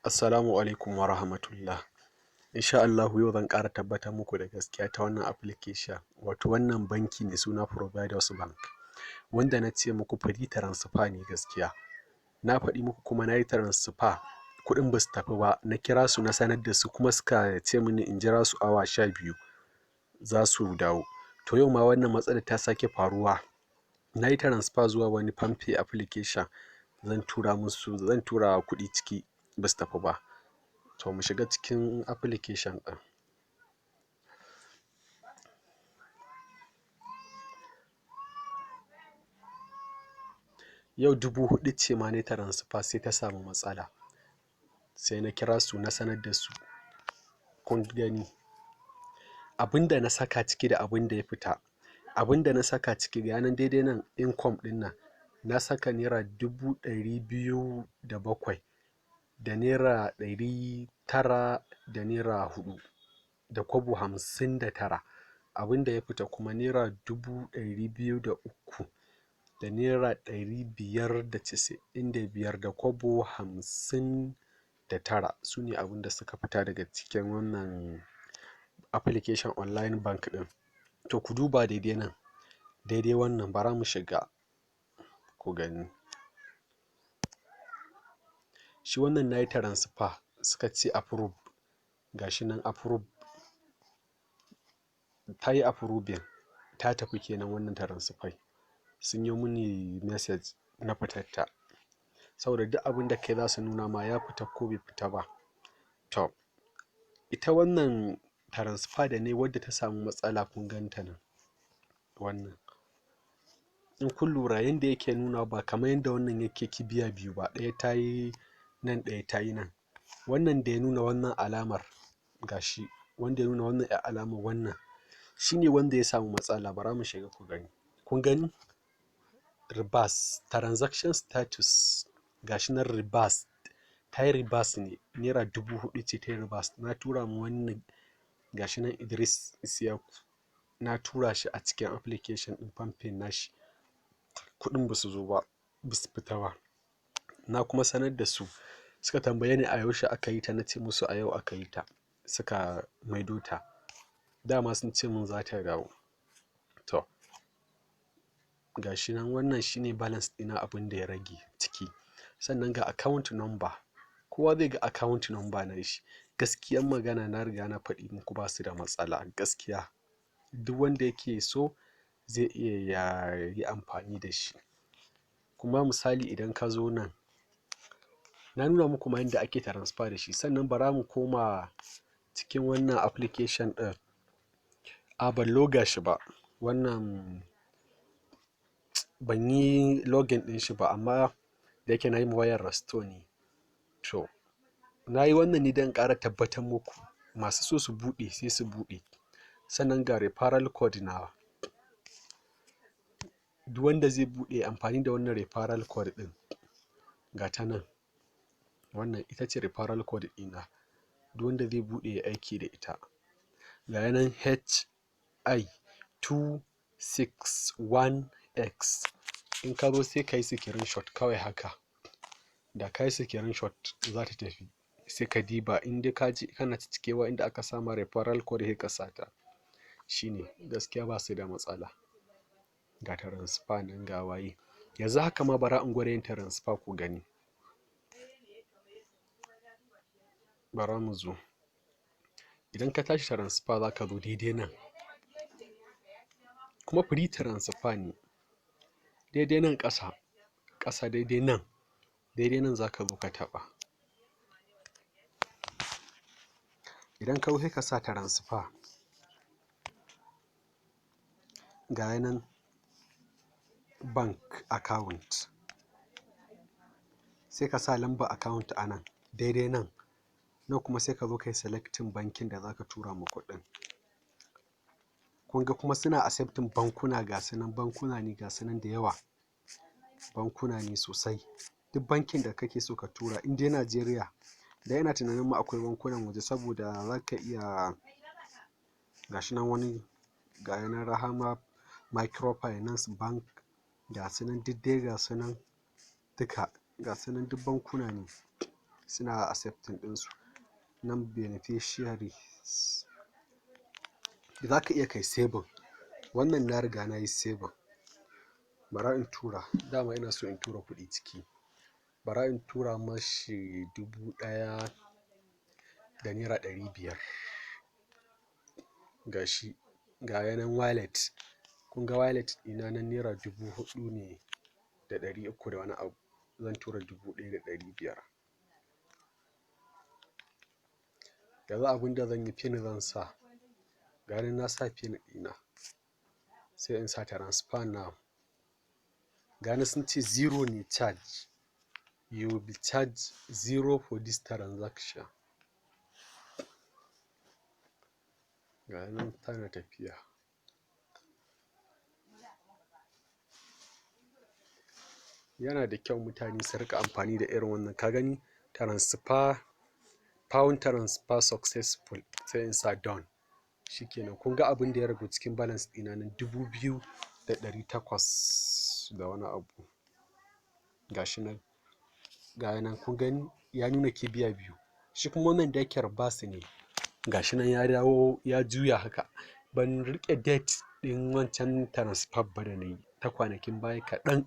Assalamu alaikum wa rahmatullah. Insha Allahu yau zan ƙara tabbatar muku da gaskiya ta wannan application, wato wannan banki mai suna Providus Bank, wanda na ce muku free transfer ne gaskiya. Na faɗi muku kuma na yi transfer, kuɗin ba su tafi ba, na kira su na sanar da su kuma suka ce mini in jira su awa 12 za su dawo. To yau ma wannan matsalar ta sake faruwa. Na yi transfer zuwa wani Palmpay application, zan tura kuɗi ciki ba su tafi ba. To mu shiga cikin application ɗin. Yau 4,000 ce ma na transfer sai ta samu matsala. Sai na kira su na sanar da su. Kun gani abinda na saka ciki da abinda ya fita. Abinda na saka ciki ga yanan daidai nan income ɗin nan. Na saka naira 207,000 da naira 900 da naira 4 da kwabo 59. Abinda ya fita kuma naira 203 da naira 595 da kwabo 59. Su ne abinda suka fita daga cikin wannan application online bank ɗin. To ku duba daidai nan, daidai wannan bara mu shiga ku gani. Shi wannan na yi transfer suka ce approve, gashi nan approve. Ta yi approving, ta tafi kenan wannan transfer. Sun yi mini message na fitatta. Saboda duk abinda kai za su nuna ma ya fita ko bai fita ba. To ita wannan transfer da ne wadda ta samu matsala kun ganta nan. Wannan in kun lura yanda yake nuna ba kamar yanda wannan yake kibiya biyu ba, ɗaya ta yi nan ɗaya ta yi nan. Wannan da ya nuna wannan alamar gashi, wanda ya nuna wannan alamar wannan shine wanda ya samu matsala. Bara mu shiga ku gani. Kun gani reverse transaction status, gashi nan reverse. Ta yi reverse ne, naira 4,000 ce ta yi reverse. Na tura ma wannan gashi nan Idris Isiyaku, na tura shi a cikin application ɗin Palmpay nashi. Kuɗin ba su zo ba, ba su fita ba. Na kuma sanar da su, suka tambaye ni a yaushe aka yi ta, na ce musu a yau aka yi ta. Suka maido ta. Dama sun ce mun za ta dawo. To gashi nan wannan shine balance ɗina abin da ya rage ciki. Sannan ga account number. Kowa zai ga account number na shi. Gaskiyar magana na riga na faɗi muku ba su da matsala gaskiya. Duk wanda yake so zai iya ya yi amfani da shi. Kuma misali idan ka zo nan, na nuna muku ma yanda ake transfer da shi. Sannan bara mu koma cikin wannan application ɗin. A ban loga shi ba. Wannan ban yi login ɗin shi ba, amma da yake na yi ma wayar restore ne. To na yi wannan ne don ƙara tabbatar muku. Masu so su buɗe sai su buɗe. Sannan ga referral code nawa. Duk wanda zai buɗe amfani da wannan referral code ɗin, ga ta nan. Wannan ita ce referral code ɗina. Duk wanda zai buɗe ya aiki da ita. Ga yanan HI261X. In ka zo sai ka yi screenshot kawai haka. Da ka yi screenshot za ta tafi. Sai ka diba inda ka ji kana cikewa inda aka sama referral code sai ka sata. Shine gaskiya ba su da matsala. Ga transfer nan ga waye. Yanzu haka ma bara in gwada yin transfer ku gani. Bara mu zo. Idan ka tashi transfer za ka zo daidai nan. Kuma free transfer ne. Daidai nan ƙasa, ƙasa daidai nan. Daidai nan za ka zo ka taɓa. Idan ka zo sai ka sa transfer. Ga yanan bank account. Sai ka sa lambar account a nan, daidai nan. Nan kuma sai ka zo ka yi selecting bankin da za ka tura ma kuɗin. Kun ga kuma suna accepting bankuna, ga su nan bankuna ne ga su nan da yawa. Bankuna ne sosai. Duk bankin da kake so ka tura in dai Najeriya. Da ina tunanin ma akwai bankunan waje saboda za ka iya gashi nan wani ga yanan Rahama Microfinance Bank, ga su nan duk dai ga su nan duka. Ga su nan duk bankuna ne. suna accepting ɗinsu. Nan beneficiaries za ka iya kai saving. Wannan na riga na yi saving. Bara in tura, dama ina so in tura kuɗi ciki. Bara in tura mashi 1000 da naira 500. Gashi ga yanan wallet. Kun ga wallet ɗina nan naira 4000 ne da 300 da wani abu. Zan tura 1500. Yanzu abin da zan yi, pin zan sa. Ganin na sa pin ɗina, sai in sa transfer now. Gani sun ce 0 ne charge. You will be charged 0 for this transaction. Ga nan tana tafiya. Yana da kyau mutane su rika amfani da irin wannan. Ka gani transfer, pound transfer successful, sai in sa done. Shikenan. Kun ga abin da ya ragu cikin balance ɗina nan 2800 da wani abu. Gashi nan. Ga nan kun gani ya nuna kibiya 2. Shi kuma wannan da yake basu ne. Gashi nan ya dawo ya juya haka. Ban rike date ɗin wancan transfer ba da na yi ta kwanakin baya kaɗan,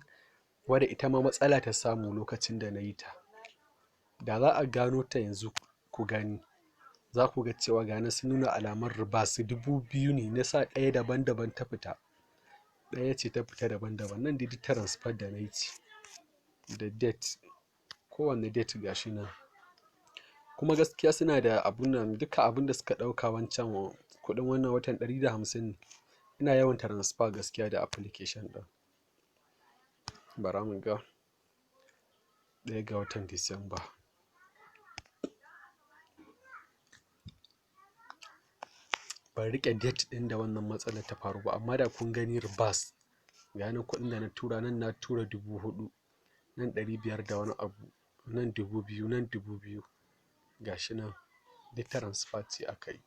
wadda ita ma matsala ta samu lokacin da na yi ta. Da za a gano ta yanzu ku gani, za ku ga cewa ga nan sun nuna alamar ribasu 2000 ne. Na sa ɗaya daban-daban ta fita, ɗaya ce ta fita daban-daban. Nan dai duk transfer da na yi ce da date, kowanne date gashi nan. Kuma gaskiya suna da abun nan, duka abin da suka ɗauka wancan kuɗin wannan watan 150 ne. Ina yawan transfer gaskiya da application ɗin. Bara mu ga 1 ga watan Disamba. Ban riƙe date ɗin da wannan matsalar ta faru ba, amma da kun gani ribas. Ga nan kuɗin da na tura, nan na tura 4000, nan 500 da wani abu, nan 2000, nan 2000. Gashi nan duk transfer ce aka yi.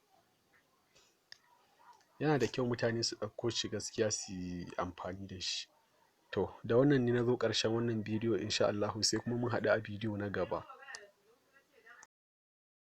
Yana da kyau mutane su ɗauko shi gaskiya su yi amfani da shi. To da wannan ne na zo ƙarshen wannan bidiyo insha Allahu, sai kuma mun haɗu a bidiyo na gaba.